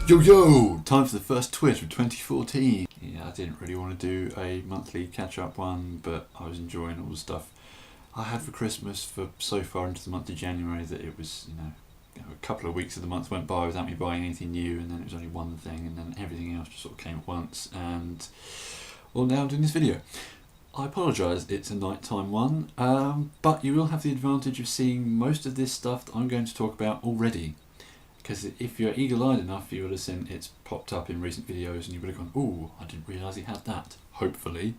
Yo yo! Time for the first Twitch of 2014. Yeah, I didn't really want to do a monthly catch-up one, but I was enjoying all the stuff I had for Christmas for so far into the month of January that it was, a couple of weeks of the month went by without me buying anything new, and then it was only one thing, and then everything else just sort of came at once, and well, now I'm doing this video. I apologise, it's a nighttime one, but you will have the advantage of seeing most of this stuff that I'm going to talk about already. Because if you're eagle-eyed enough, you would have seen it's popped up in recent videos and you would have gone, ooh, I didn't realise he had that, hopefully.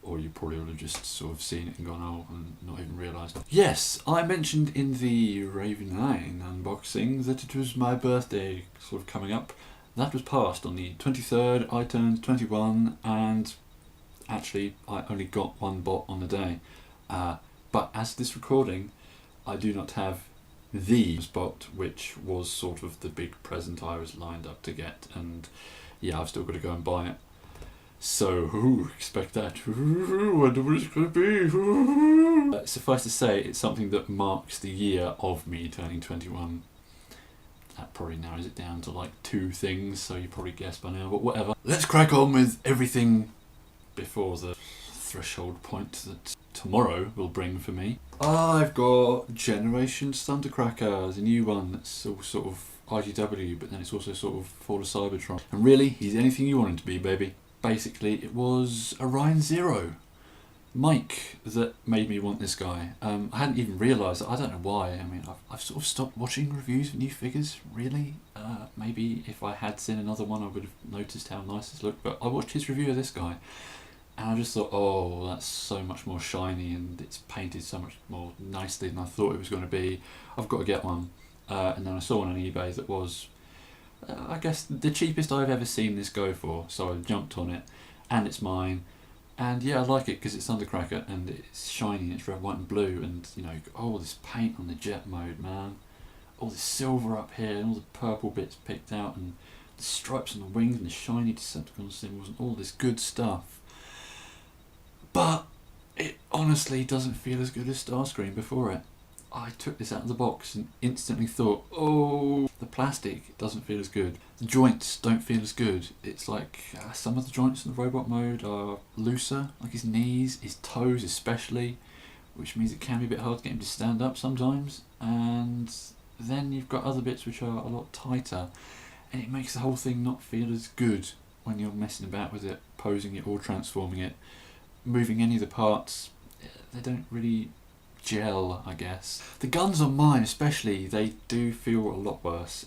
Or you probably would have just sort of seen it and gone, oh, and not even realised. Yes, I mentioned in the Raven 9 unboxing that it was my birthday sort of coming up. That was passed on the 23rd, I turned 21, and actually I only got one bot on the day. But as this recording, I do not have the spot, which was sort of the big present I was lined up to get, and yeah, I've still got to go and buy it. So, expect that. Wonder what it's going to be. Suffice to say, it's something that marks the year of me turning 21. That probably narrows it down to like 2 things, so you probably guessed by now, but whatever. Let's crack on with everything before the threshold point that tomorrow will bring for me. I've got Generations Thundercracker, the new one that's all sort of IDW, but then it's also sort of Fall of Cybertron. And really, he's anything you want him to be, baby. Basically, it was Orion Zero, Mike, that made me want this guy. I hadn't even realised it. I don't know why. I mean, I've sort of stopped watching reviews of new figures, really. Maybe if I had seen another one, I would have noticed how nice this looked. But I watched his review of this guy, and I just thought, oh, that's so much more shiny and it's painted so much more nicely than I thought it was going to be. I've got to get one. And then I saw one on eBay that was, I guess, the cheapest I've ever seen this go for. So I jumped on it, and it's mine. And yeah, I like it because it's Thundercracker and it's shiny, it's red, white and blue. And you know, all this paint on the jet mode, man. All this silver up here and all the purple bits picked out, and the stripes on the wings and the shiny Decepticon symbols and all this good stuff. But it honestly doesn't feel as good as Starscream before it. I took this out of the box and instantly thought, oh, the plastic doesn't feel as good. The joints don't feel as good. It's like some of the joints in the robot mode are looser, like his knees, his toes especially, which means it can be a bit hard to get him to stand up sometimes. And then you've got other bits which are a lot tighter, and it makes the whole thing not feel as good when you're messing about with it, posing it or transforming it. Moving any of the parts, they don't really gel, I guess. The guns on mine especially, they do feel a lot worse.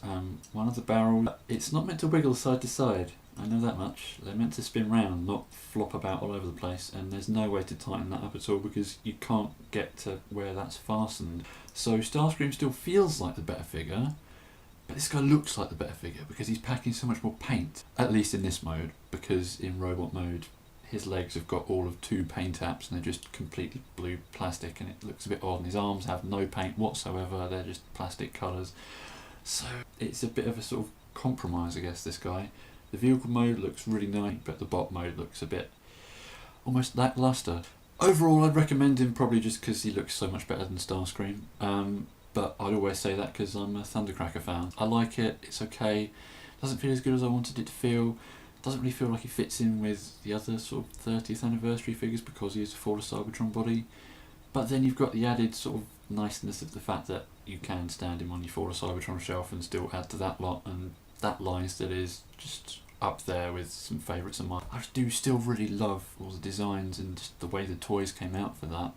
One of the barrels, it's not meant to wiggle side to side, I know that much. They're meant to spin round, not flop about all over the place, and there's no way to tighten that up at all because you can't get to where that's fastened. So Starscream still feels like the better figure, but this guy looks like the better figure because he's packing so much more paint, at least in this mode, because in robot mode his legs have got all of 2 paint apps and they're just completely blue plastic, and it looks a bit odd, and his arms have no paint whatsoever, they're just plastic colours. So it's a bit of a sort of compromise, I guess, this guy. The vehicle mode looks really nice, but the bot mode looks a bit almost lackluster. Overall, I'd recommend him probably just because he looks so much better than Starscream. But I'd always say that because I'm a Thundercracker fan. I like it, it's okay, doesn't feel as good as I wanted it to feel. Doesn't really feel like he fits in with the other sort of 30th anniversary figures because he has a Fall of Cybertron body. But then you've got the added sort of niceness of the fact that you can stand him on your Fall of Cybertron shelf and still add to that lot, and that line still is just up there with some favourites of mine. I do still really love all the designs and just the way the toys came out for that.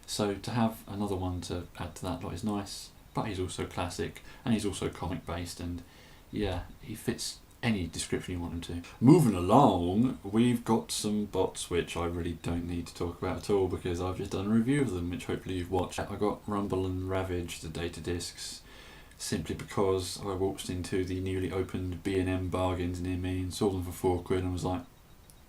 So to have another one to add to that lot is nice, but he's also classic and he's also comic based, and yeah, he fits any description you want him to. Moving along, we've got some bots which I really don't need to talk about at all because I've just done a review of them, which hopefully you've watched. I got Rumble and Ravage, the data discs, simply because I waltzed into the newly opened B&M bargains near me and saw them for £4 and was like,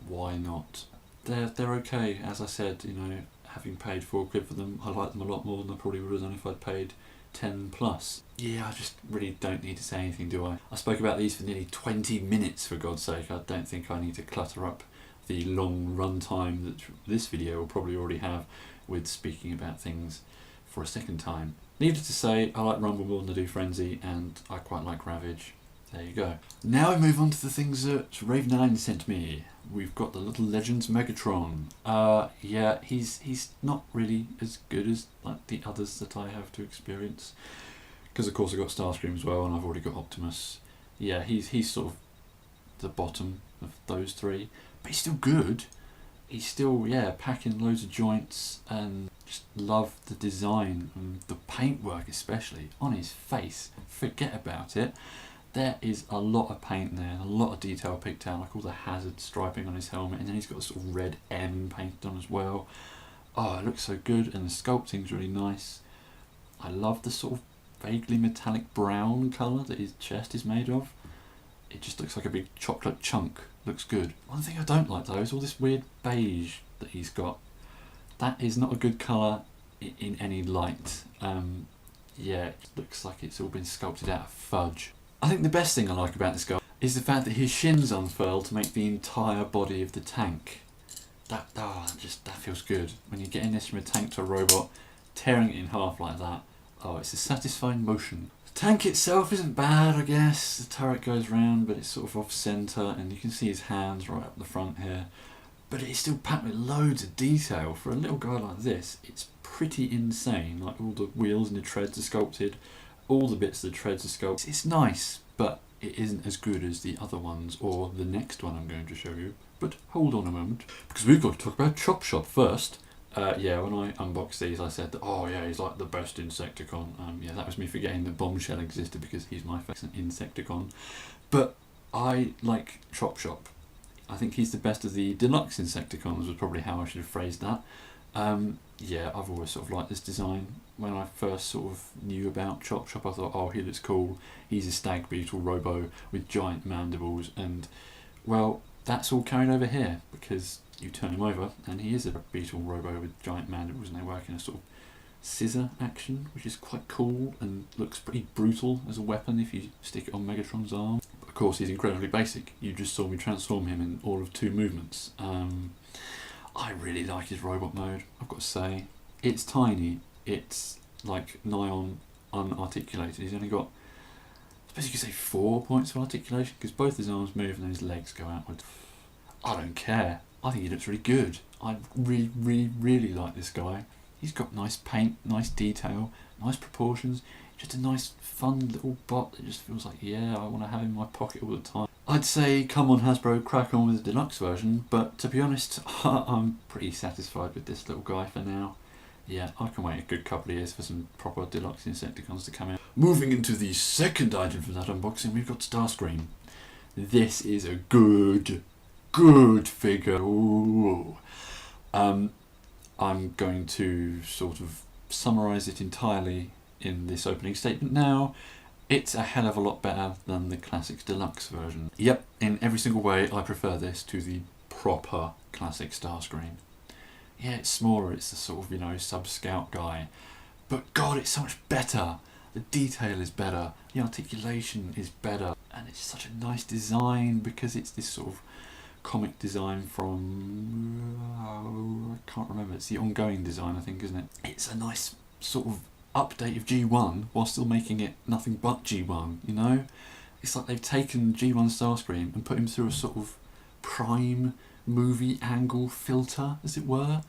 why not? They're okay, as I said, you know, having paid £4 for them, I like them a lot more than I probably would have done if I'd paid 10 plus. Yeah, I just really don't need to say anything, do I? I spoke about these for nearly 20 minutes, for God's sake. I don't think I need to clutter up the long runtime that this video will probably already have with speaking about things for a second time. Needless to say, I like Rumble more than I do Frenzy, and I quite like Ravage. There you go. Now we move on to the things that Raven9 sent me. We've got the Little Legends Megatron. Yeah, he's not really as good as like the others that I have to experience. Because of course I've got Starscream as well, and I've already got Optimus. Yeah, he's sort of the bottom of those three. But he's still good. He's still, yeah, packing loads of joints, and just love the design and the paintwork especially on his face. Forget about it. There is a lot of paint there, a lot of detail picked out, like all the hazard striping on his helmet, and then he's got a sort of red M painted on as well. Oh, it looks so good, and the sculpting's really nice. I love the sort of vaguely metallic brown colour that his chest is made of. It just looks like a big chocolate chunk. Looks good. One thing I don't like though is all this weird beige that he's got. That is not a good colour in any light. Yeah, it looks like it's all been sculpted out of fudge. I think the best thing I like about this guy is the fact that his shins unfurl to make the entire body of the tank. That feels good. When you're getting this from a tank to a robot, tearing it in half like that, oh, it's a satisfying motion. The tank itself isn't bad, I guess. The turret goes round, but it's sort of off centre, and you can see his hands right up the front here. But it's still packed with loads of detail. For a little guy like this, it's pretty insane. Like all the wheels and the treads are sculpted, all the bits of the treads are sculpted. It's nice, but it isn't as good as the other ones, or the next one I'm going to show you. But hold on a moment, because we've got to talk about Chop Shop first. Yeah, when I unboxed these, I said that, oh yeah, he's like the best Insecticon. Yeah, that was me forgetting that Bombshell existed because he's my favourite Insecticon. But I like Chop Shop. I think he's the best of the deluxe Insecticons, was probably how I should have phrased that. Yeah, I've always sort of liked this design. When I first sort of knew about Chop Shop, I thought, oh, he looks cool. He's a stag beetle robo with giant mandibles, and well, that's all carried over here because you turn him over and he is a beetle robo with giant mandibles, and they work in a sort of scissor action, which is quite cool and looks pretty brutal as a weapon if you stick it on Megatron's arm. But of course, he's incredibly basic. You just saw me transform him in all of 2 movements. I really like his robot mode, I've got to say. It's tiny, it's like nigh on unarticulated. He's only got, I suppose you could say 4 points of articulation, because both his arms move and then his legs go outward. I don't care. I think he looks really good. I really like this guy. He's got nice paint, nice detail, nice proportions. Just a nice, fun little bot that just feels like, yeah, I want to have him in my pocket all the time. I'd say, come on Hasbro, crack on with the deluxe version, but to be honest, I'm pretty satisfied with this little guy for now. Yeah, I can wait a good couple of years for some proper deluxe Insecticons to come out. Moving into the second item from that unboxing, we've got Starscream. This is a good figure. Ooh. I'm going to sort of summarise it entirely in this opening statement now. It's a hell of a lot better than the Classics Deluxe version. Yep, in every single way I prefer this to the proper Classic Starscream. Yeah, it's smaller, it's a sort of, you know, sub-scout guy. But God, it's so much better. The detail is better, the articulation is better, and it's such a nice design because it's this sort of comic design from, I can't remember, it's the ongoing design I think, isn't it? It's a nice sort of update of G1 while still making it nothing but G1, you know? It's like they've taken G1 Starscream and put him through a sort of prime movie angle filter, as it were.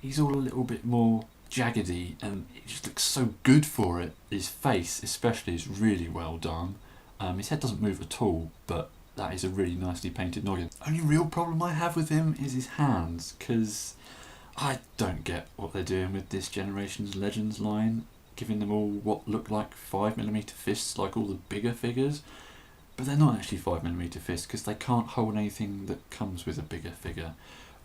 He's all a little bit more jaggedy and it just looks so good for it. His face especially is really well done. His head doesn't move at all, but that is a really nicely painted noggin. Only real problem I have with him is his hands, because I don't get what they're doing with this generation's Legends line, giving them all what look like 5mm fists like all the bigger figures, but they're not actually 5mm fists because they can't hold anything that comes with a bigger figure.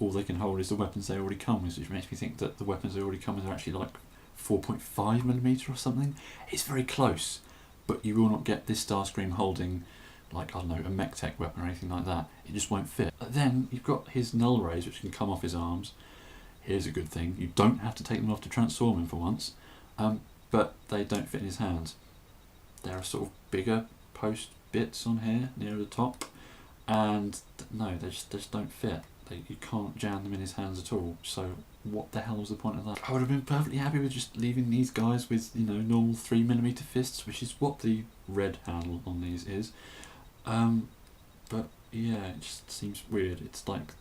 All they can hold is the weapons they already come with, which makes me think that the weapons they already come with are actually like 4.5mm or something. It's very close, but you will not get this Starscream holding, like, I don't know, a mech tech weapon or anything like that. It just won't fit. But then you've got his null rays which can come off his arms. Here's a good thing, you don't have to take them off to transform him for once, but they don't fit in his hands. There are sort of bigger post bits on here near the top, and no, they just don't fit. You can't jam them in his hands at all, so what the hell was the point of that? I would have been perfectly happy with just leaving these guys with, you know, normal 3mm fists, which is what the red handle on these is. But yeah, it just seems weird. It's like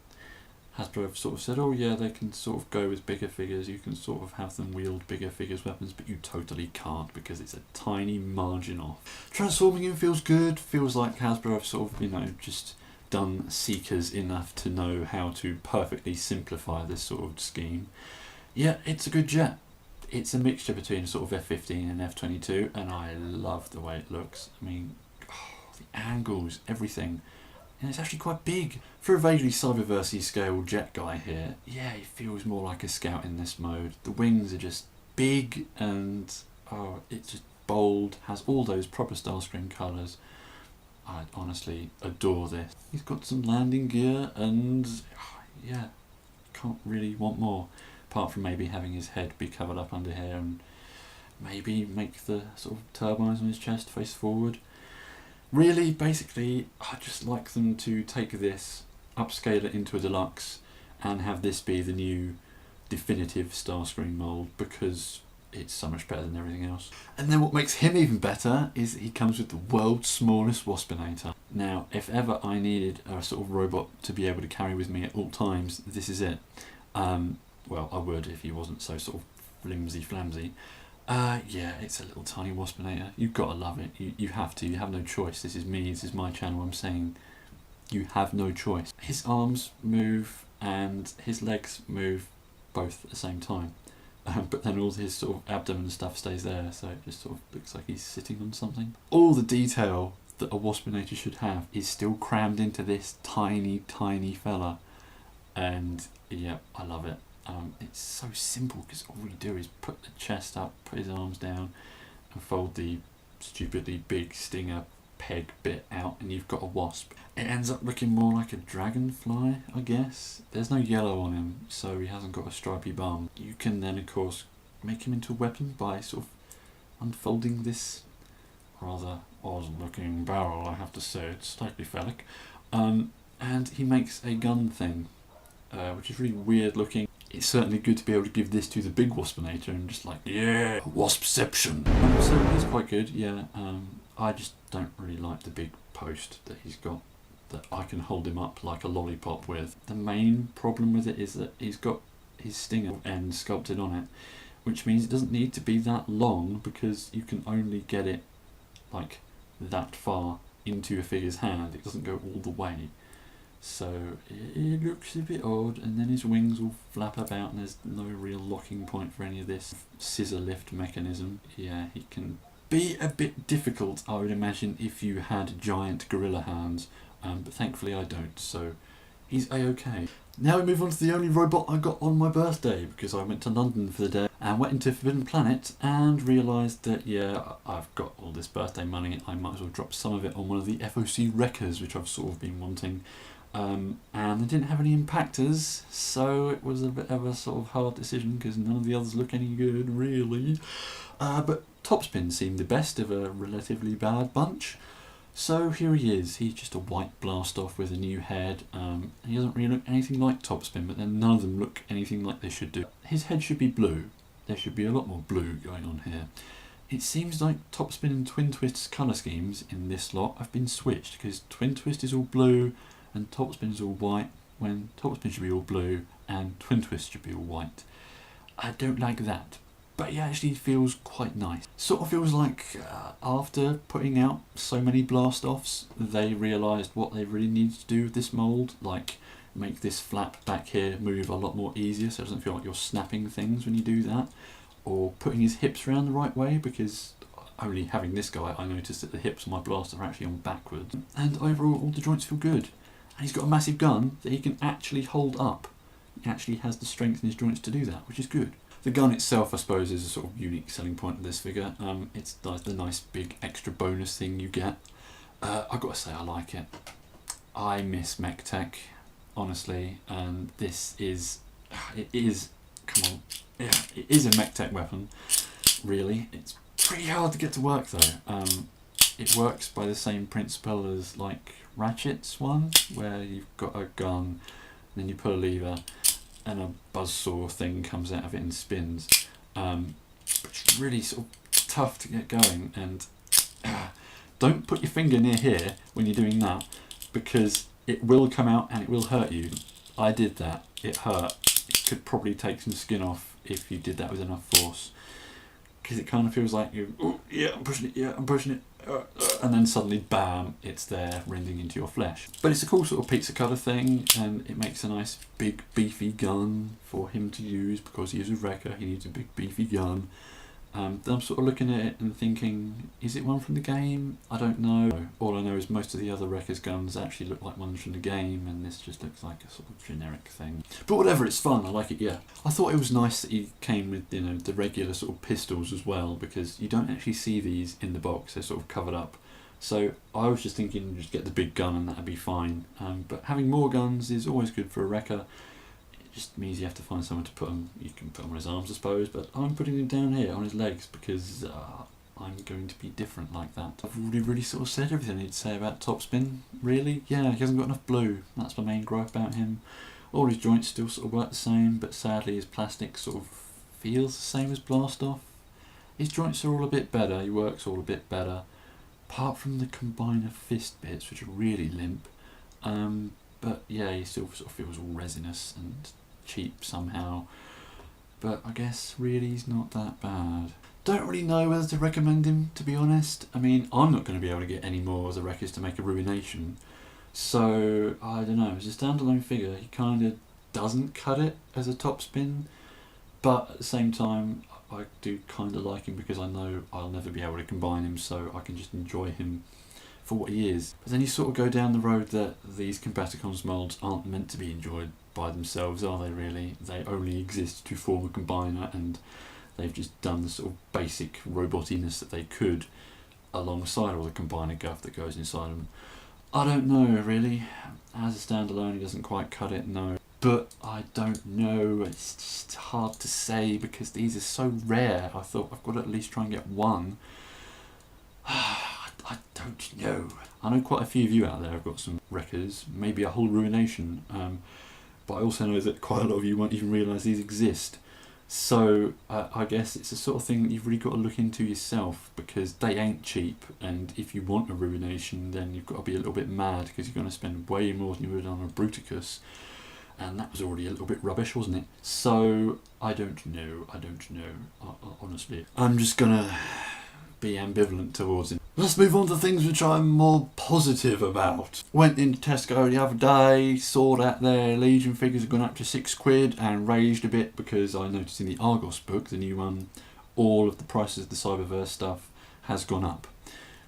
Hasbro have sort of said, oh yeah, they can sort of go with bigger figures, you can sort of have them wield bigger figures' weapons, but you totally can't because it's a tiny margin off. Transforming him feels good, feels like Hasbro have sort of, just done Seekers enough to know how to perfectly simplify this sort of scheme. Yeah, it's a good jet. It's a mixture between sort of F-15 and F-22, and I love the way it looks. I mean, the angles, everything. And it's actually quite big. For a vaguely Cyberverse scale jet guy here, yeah, he feels more like a scout in this mode. The wings are just big and, it's just bold, has all those proper Starscream colours. I honestly adore this. He's got some landing gear and, yeah, can't really want more. Apart from maybe having his head be covered up under here and maybe make the sort of turbines on his chest face forward. Really, basically, I just like them to take this, upscale it into a deluxe, and have this be the new definitive Starscream mould because it's so much better than everything else. And then what makes him even better is that he comes with the world's smallest Waspinator. Now, if ever I needed a sort of robot to be able to carry with me at all times, this is it. Well, I would if he wasn't so sort of flimsy-flamsy. Yeah, it's a little tiny Waspinator. You've got to love it. You have to. You have no choice. This is me. This is my channel. I'm saying you have no choice. His arms move and his legs move both at the same time. But then all his sort of abdomen stuff stays there, so it just sort of looks like he's sitting on something. All the detail that a Waspinator should have is still crammed into this tiny, tiny fella. And yeah, I love it. It's so simple because all we do is put the chest up, put his arms down, and fold the stupidly big stinger peg bit out, and you've got a wasp. It ends up looking more like a dragonfly, I guess. There's no yellow on him, so he hasn't got a stripy bum. You can then, of course, make him into a weapon by sort of unfolding this rather odd-looking barrel, I have to say. It's slightly phallic. And he makes a gun thing, which is really weird looking. It's certainly good to be able to give this to the big Waspinator and just like, yeah, Waspception. So he's quite good, yeah. I just don't really like the big post that he's got that I can hold him up like a lollipop with. The main problem with it is that he's got his stinger end sculpted on it, which means it doesn't need to be that long because you can only get it like that far into a figure's hand. It doesn't go all the way. So it looks a bit odd, and then his wings will flap about and there's no real locking point for any of this scissor lift mechanism. Yeah, he can be a bit difficult, I would imagine, if you had giant gorilla hands, but thankfully I don't, so he's a-okay. Now we move on to the only robot I got on my birthday, because I went to London for the day and went into Forbidden Planet and realised that, yeah, I've got all this birthday money, I might as well drop some of it on one of the FOC wreckers, which I've sort of been wanting. And they didn't have any impactors, so it was a bit of a sort of hard decision because none of the others look any good, really. But Topspin seemed the best of a relatively bad bunch. So here he is. He's just a white blast-off with a new head. He doesn't really look anything like Topspin, but then none of them look anything like they should do. His head should be blue. There should be a lot more blue going on here. It seems like Topspin and Twin Twist's colour schemes in this lot have been switched, because Twin Twist is all blue and Topspin is all white, when Topspin should be all blue and Twin Twist should be all white. I don't like that, but he actually feels quite nice. Sort of feels like after putting out so many blast-offs, they realised what they really needed to do with this mould, like make this flap back here move a lot more easier so it doesn't feel like you're snapping things when you do that, or putting his hips around the right way, because only having this guy I noticed that the hips on my blaster are actually on backwards. And overall all the joints feel good. And he's got a massive gun that he can actually hold up. He actually has the strength in his joints to do that, which is good. The gun itself, I suppose, is a sort of unique selling point of this figure. It's the nice big extra bonus thing you get. I've got to say I like it. I miss mech tech, honestly, and this is, come on, yeah, it is a mech tech weapon, really. It's pretty hard to get to work though. It works by the same principle as like Ratchet's one, where you've got a gun, then you pull a lever, and a buzzsaw thing comes out of it and spins. But it's really sort of tough to get going, and don't put your finger near here when you're doing that, because it will come out and it will hurt you. I did that. It hurt. It could probably take some skin off if you did that with enough force, because it kind of feels like you, oh, yeah, I'm pushing it, yeah, I'm pushing it, and then suddenly, bam, it's there rending into your flesh. But it's a cool sort of pizza cutter thing, and it makes a nice big beefy gun for him to use, because he is a wrecker, he needs a big beefy gun. Then I'm sort of looking at it and thinking, is it one from the game? I don't know. All I know is most of the other Wreckers guns actually look like ones from the game, and this just looks like a sort of generic thing. But whatever, it's fun, I like it, yeah. I thought it was nice that he came with, you know, the regular sort of pistols as well, because you don't actually see these in the box, they're sort of covered up. So I was just thinking, just get the big gun and that'd be fine. But having more guns is always good for a Wrecker. It just means you have to find someone to put them. You can put them on his arms, I suppose, but I'm putting them down here on his legs because I'm going to be different like that. I've already really sort of said everything I need to say about Topspin, really. Yeah, he hasn't got enough blue. That's my main gripe about him. All his joints still sort of work the same, but sadly his plastic sort of feels the same as Blastoff. His joints are all a bit better, he works all a bit better, apart from the combiner fist bits, which are really limp. But yeah, he still sort of feels all resinous and cheap somehow, but I guess really he's not that bad. Don't really know whether to recommend him, to be honest. I mean, I'm not going to be able to get any more of the Wreckers to make a Ruination, so I don't know. As a standalone figure, he kind of doesn't cut it as a Topspin, but at the same time I do kind of like him because I know I'll never be able to combine him, so I can just enjoy him for what he is. But then you sort of go down the road that these Combaticons molds aren't meant to be enjoyed by themselves, are they really? They only exist to form a combiner, and they've just done the sort of basic robotiness that they could alongside all the combiner guff that goes inside them. I don't know really. As a standalone he doesn't quite cut it, no. But I don't know, it's just hard to say because these are so rare. I thought I've got to at least try and get one. I don't know. I know quite a few of you out there have got some Wreckers, maybe a whole Ruination, but I also know that quite a lot of you won't even realise these exist. So I guess it's the sort of thing that you've really got to look into yourself, because they ain't cheap, and if you want a Ruination then you've got to be a little bit mad, because you're going to spend way more than you would on a Bruticus, and that was already a little bit rubbish, wasn't it? So I don't know, honestly. I'm just gonna be ambivalent towards him. Let's move on to things which I'm more positive about. Went into Tesco the other day, saw that their Legion figures have gone up to £6 and raged a bit because I noticed in the Argos book, the new one, all of the prices of the Cyberverse stuff has gone up.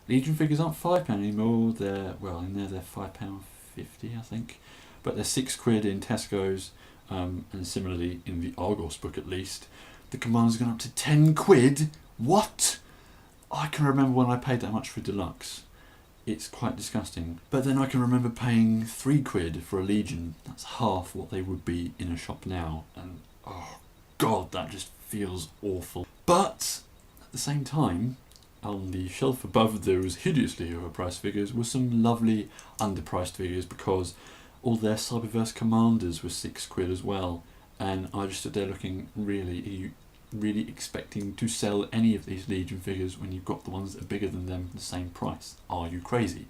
Legion figures aren't £5 anymore, they're, well, in there they're £5.50 I think, but they're £6 in Tesco's, and similarly in the Argos book at least. The Commander's gone up to £10. What? I can remember when I paid that much for Deluxe. It's quite disgusting. But then I can remember paying £3 for a Legion. That's half what they would be in a shop now. And oh god, that just feels awful. But at the same time, on the shelf above those hideously overpriced figures were some lovely underpriced figures, because all their Cyberverse Commanders were £6 as well. And I just stood there looking, really, are you really expecting to sell any of these Legion figures when you've got the ones that are bigger than them at the same price? Are you crazy?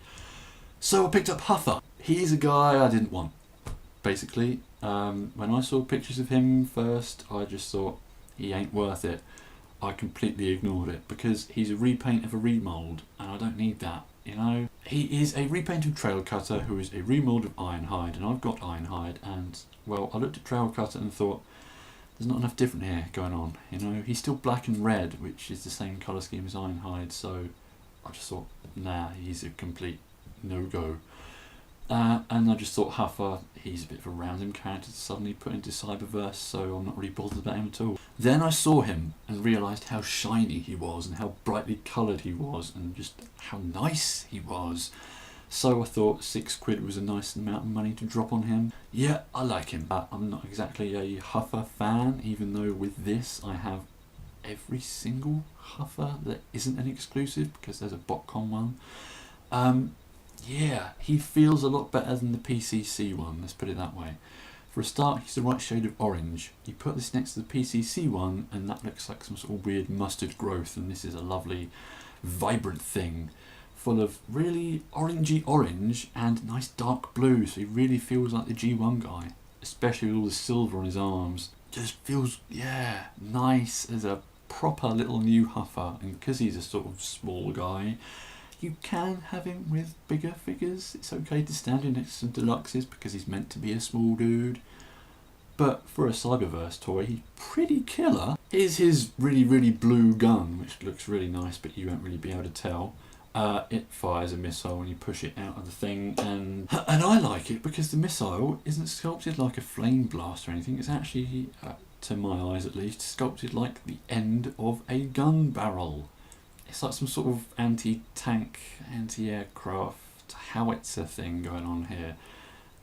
So I picked up Huffer. He's a guy I didn't want, basically. When I saw pictures of him first, I just thought, he ain't worth it. I completely ignored it, because he's a repaint of a remold, and I don't need that, you know? He is a repaint of Trail Cutter, who is a remold of Ironhide, and I've got Ironhide, and, well, I looked at Trail Cutter and thought, there's not enough different here going on, you know. He's still black and red, which is the same colour scheme as Ironhide, so I just thought, nah, he's a complete no-go. And I just thought Huffer, he's a bit of a random character to suddenly put into Cyberverse, so I'm not really bothered about him at all. Then I saw him and realised how shiny he was and how brightly coloured he was and just how nice he was. So I thought £6 was a nice amount of money to drop on him. Yeah, I like him. I'm not exactly a Huffer fan, even though with this I have every single Huffer that isn't an exclusive, because there's a BotCon one. Yeah, he feels a lot better than the PCC one, let's put it that way. For a start, he's the right shade of orange. You put this next to the PCC one and that looks like some sort of weird mustard growth, and this is a lovely vibrant thing full of really orangey orange and nice dark blue, so he really feels like the G1 guy, especially with all the silver on his arms. Just feels, yeah, nice as a proper little new huffer. And because he's a sort of small guy, you can have him with bigger figures. It's okay to stand him next to some deluxes because he's meant to be a small dude. But for a Cyberverse toy, he's pretty killer. Here's his really blue gun, which looks really nice, but you won't really be able to tell. It fires a missile when you push it out of the thing, and I like it because the missile isn't sculpted like a flame blast or anything. It's actually, to my eyes at least, sculpted like the end of a gun barrel. It's like some sort of anti-tank, anti-aircraft howitzer thing going on here.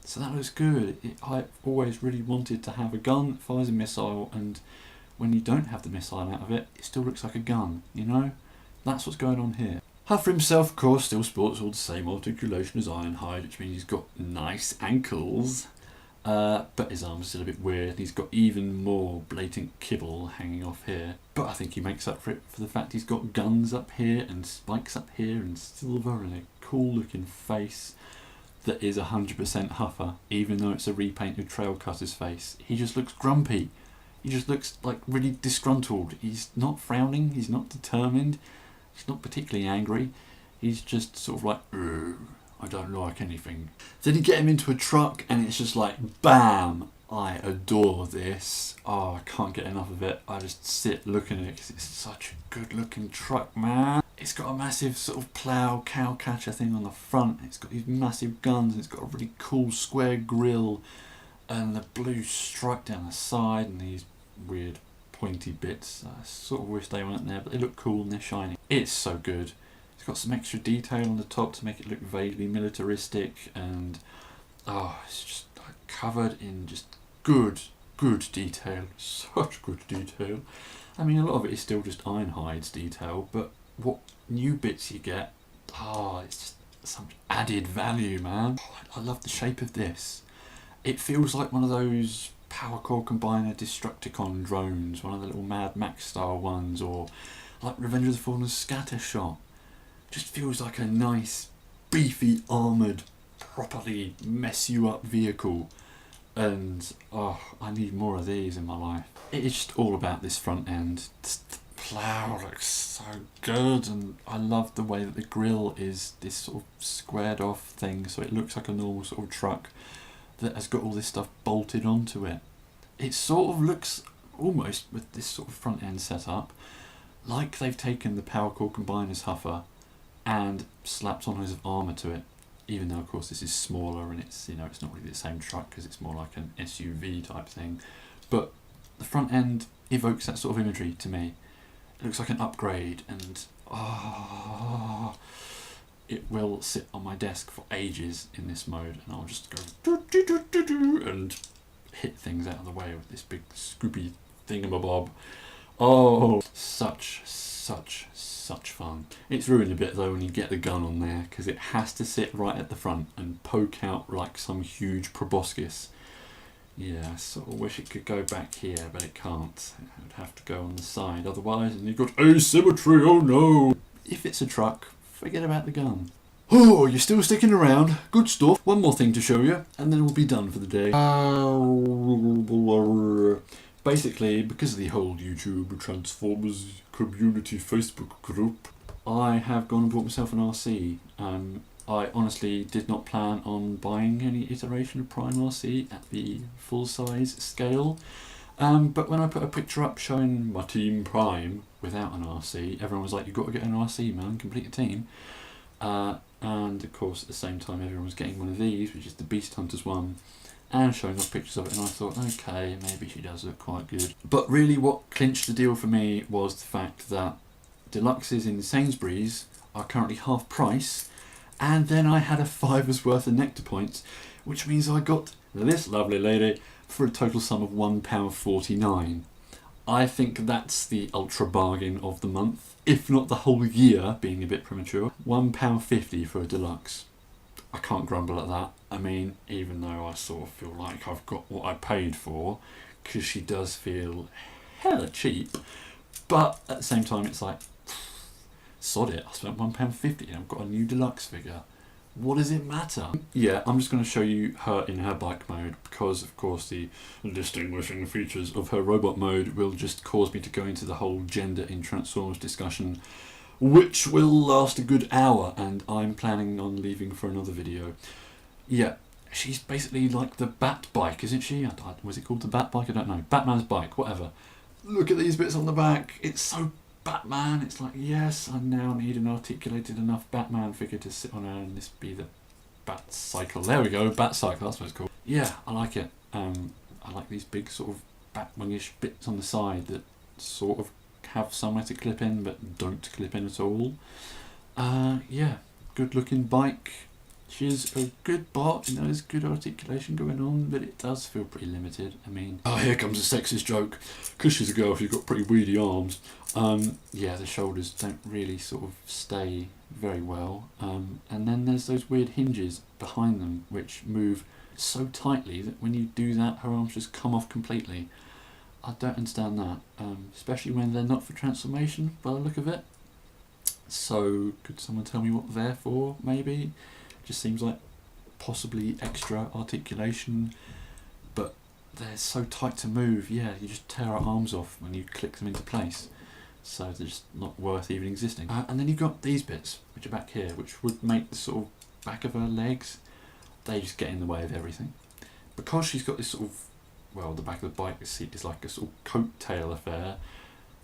So that looks good. I've always really wanted to have a gun that fires a missile, and when you don't have the missile out of it, it still looks like a gun, you know? That's what's going on here. Huffer himself, of course, still sports all the same articulation as Ironhide, which means he's got nice ankles. But his arm's still a bit weird. He's got even more blatant kibble hanging off here. But I think he makes up for it for the fact he's got guns up here and spikes up here and silver and a cool looking face that is 100% Huffer, even though it's a repainted Trailcutter's face. He just looks grumpy. He just looks like really disgruntled. He's not frowning, he's not determined, he's not particularly angry. He's just sort of like, I don't like anything. Then you get him into a truck and it's just like, bam! I adore this. Oh, I can't get enough of it. I just sit looking at it because it's such a good looking truck, man. It's got a massive sort of plough cow catcher thing on the front. It's got these massive guns. And it's got a really cool square grille and the blue stripe down the side and these weird pointy bits. I sort of wish they weren't there, but they look cool and they're shiny. It's so good. It's got some extra detail on the top to make it look vaguely militaristic, and it's just covered in just good detail. Such good detail. I mean, a lot of it is still just Ironhide's detail, but what new bits you get, it's just some added value, man. I love the shape of this. It feels like one of those Power Core Combiner Destructicon drones, one of the little Mad Max style ones, or like Revenge of the Fallen's Scattershot. Just feels like a nice, beefy, armoured, properly mess you up vehicle. And I need more of these in my life. It is just all about this front end. The plough looks so good, and I love the way that the grille is this sort of squared off thing, so it looks like a normal sort of truck that has got all this stuff bolted onto it. It sort of looks almost, with this sort of front end setup, like they've taken the Power Core Combiner's Huffer and slapped on loads of armour to it, even though of course this is smaller and it's, it's not really the same truck because it's more like an SUV type thing. But the front end evokes that sort of imagery to me. It looks like an upgrade, and it will sit on my desk for ages in this mode, and I'll just go and hit things out of the way with this big scoopy thingamabob. Oh, such fun. It's ruined a bit though when you get the gun on there, because it has to sit right at the front and poke out like some huge proboscis. Yeah, I sort of wish it could go back here, but it can't. It would have to go on the side otherwise, and you've got asymmetry, oh no! If it's a truck, forget about the gun. Oh, you're still sticking around. Good stuff. One more thing to show you, and then we'll be done for the day. Basically, because of the whole YouTube Transformers community Facebook group, I have gone and bought myself an RC. I honestly did not plan on buying any iteration of Prime RC at the full size scale. But when I put a picture up showing my Team Prime without an RC, everyone was like, you've got to get an RC, man, complete a team. And of course at the same time everyone was getting one of these, which is the Beast Hunters one, and showing off pictures of it, and I thought, okay, maybe she does look quite good. But really what clinched the deal for me was the fact that deluxes in Sainsbury's are currently half price, and then I had a $5's worth of Nectar points, which means I got this lovely lady for a total sum of £1.49. I think that's the ultra bargain of the month, if not the whole year, being a bit premature. £1.50 for a deluxe. I can't grumble at that. I mean, even though I sort of feel like I've got what I paid for, because she does feel hella cheap, but at the same time it's like, Sod it, I spent £1.50 and I've got a new deluxe figure. What does it matter? Yeah, I'm just going to show you her in her bike mode because, of course, the distinguishing features of her robot mode will just cause me to go into the whole gender in Transformers discussion, which will last a good hour, and I'm planning on leaving for another video. Yeah, she's basically like the Bat bike, isn't she? Was it called the Bat bike? I don't know. Batman's bike, whatever. Look at these bits on the back. It's so Batman. It's like, yes, I now need an articulated enough Batman figure to sit on her and this be the Bat Cycle. There we go, Bat Cycle, that's what it's called. Yeah, I like it. I like these big sort of Batwingish bits on the side that sort of have somewhere to clip in but don't clip in at all. Yeah, good looking bike. She's a good bot, you know, there's good articulation going on, but it does feel pretty limited. I mean, oh, here comes a sexist joke. Because she's a girl, she's got pretty weedy arms. Yeah, the shoulders don't really sort of stay very well. And then there's those weird hinges behind them, which move so tightly that when you do that, her arms just come off completely. I don't understand that, especially when they're not for transformation, by the look of it. So, could someone tell me what they're for, maybe? Just seems like possibly extra articulation, but they're so tight to move. Yeah, you just tear our arms off when you click them into place, so they're just not worth even existing. And then you've got these bits which are back here, which would make the sort of back of her legs, they just get in the way of everything. Because she's got this sort of, well, the back of the bike seat is like a sort of coattail affair.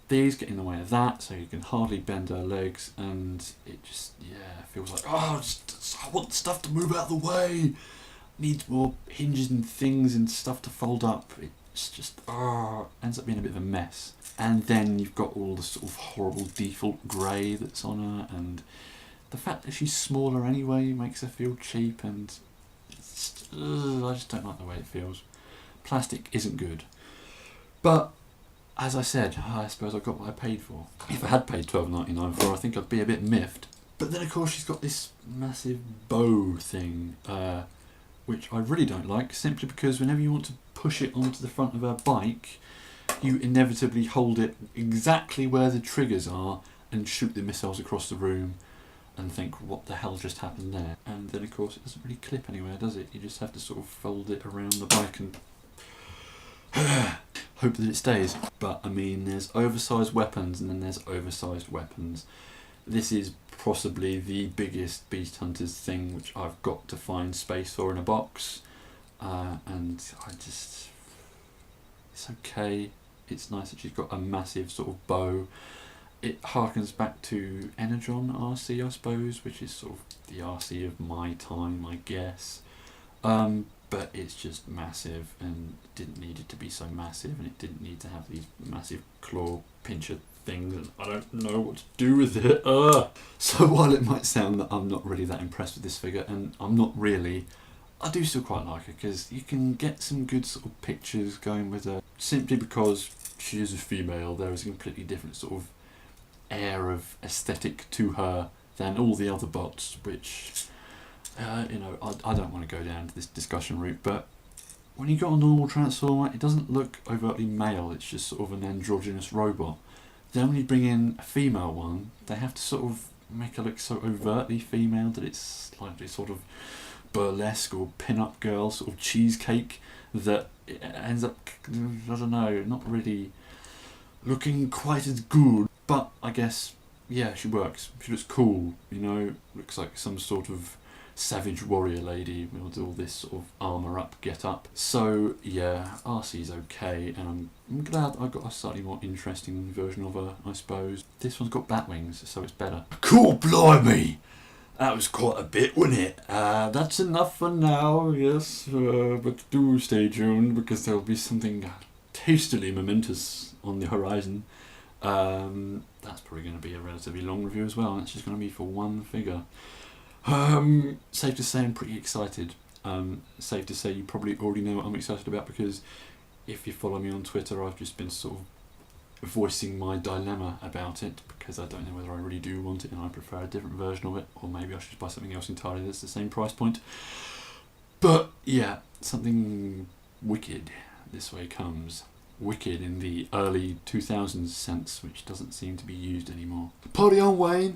These get in the way of that, so you can hardly bend her legs, and it just, yeah, feels like, oh, I want stuff to move out of the way. Needs more hinges and things and stuff to fold up. It's just, ends up being a bit of a mess. And then you've got all the sort of horrible default grey that's on her, and the fact that she's smaller anyway makes her feel cheap, and it's just, I just don't like the way it feels. Plastic isn't good. But as I said, I suppose I got what I paid for. If I had paid $12.99 for, I think I'd be a bit miffed. But then, of course, she's got this massive bow thing, which I really don't like, simply because whenever you want to push it onto the front of her bike, you inevitably hold it exactly where the triggers are and shoot the missiles across the room and think, what the hell just happened there? And then, of course, it doesn't really clip anywhere, does it? You just have to sort of fold it around the bike and hope that it stays. But I mean, there's oversized weapons and then there's oversized weapons. This is possibly the biggest Beast Hunters thing which I've got to find space for in a box, and I just, it's okay. It's nice that she's got a massive sort of bow. It harkens back to Energon RC, I suppose, which is sort of the RC of my time, I guess. But it's just massive and didn't need it to be so massive, and it didn't need to have these massive claw pincher things, and I don't know what to do with it. So while it might sound that I'm not really that impressed with this figure, and I'm not really, I do still quite like her because you can get some good sort of pictures going with her. Simply because she is a female, there is a completely different sort of air of aesthetic to her than all the other bots, which you know, I don't want to go down to this discussion route, but when you got a normal Transformer, it doesn't look overtly male, it's just sort of an androgynous robot. Then when you bring in a female one, they have to sort of make her look so overtly female that it's slightly sort of burlesque or pin-up girl, sort of cheesecake, that it ends up, I don't know, not really looking quite as good. But I guess, yeah, she works. She looks cool, you know, looks like some sort of savage warrior lady with all this sort of armour up, get up. So yeah, RC's okay, and I'm glad I got a slightly more interesting version of her, I suppose. This one's got bat wings, so it's better. Cool, blimey! That was quite a bit, wasn't it? That's enough for now, yes, but do stay tuned because there'll be something tastily momentous on the horizon. That's probably going to be a relatively long review as well, and it's just going to be for one figure. Safe to say I'm pretty excited. Safe to say you probably already know what I'm excited about, because if you follow me on Twitter, I've just been sort of voicing my dilemma about it, because I don't know whether I really do want it and I prefer a different version of it, or maybe I should buy something else entirely that's the same price point. But yeah, something wicked this way comes. wicked in the early 2000s sense, which doesn't seem to be used anymore. Party on, Wayne!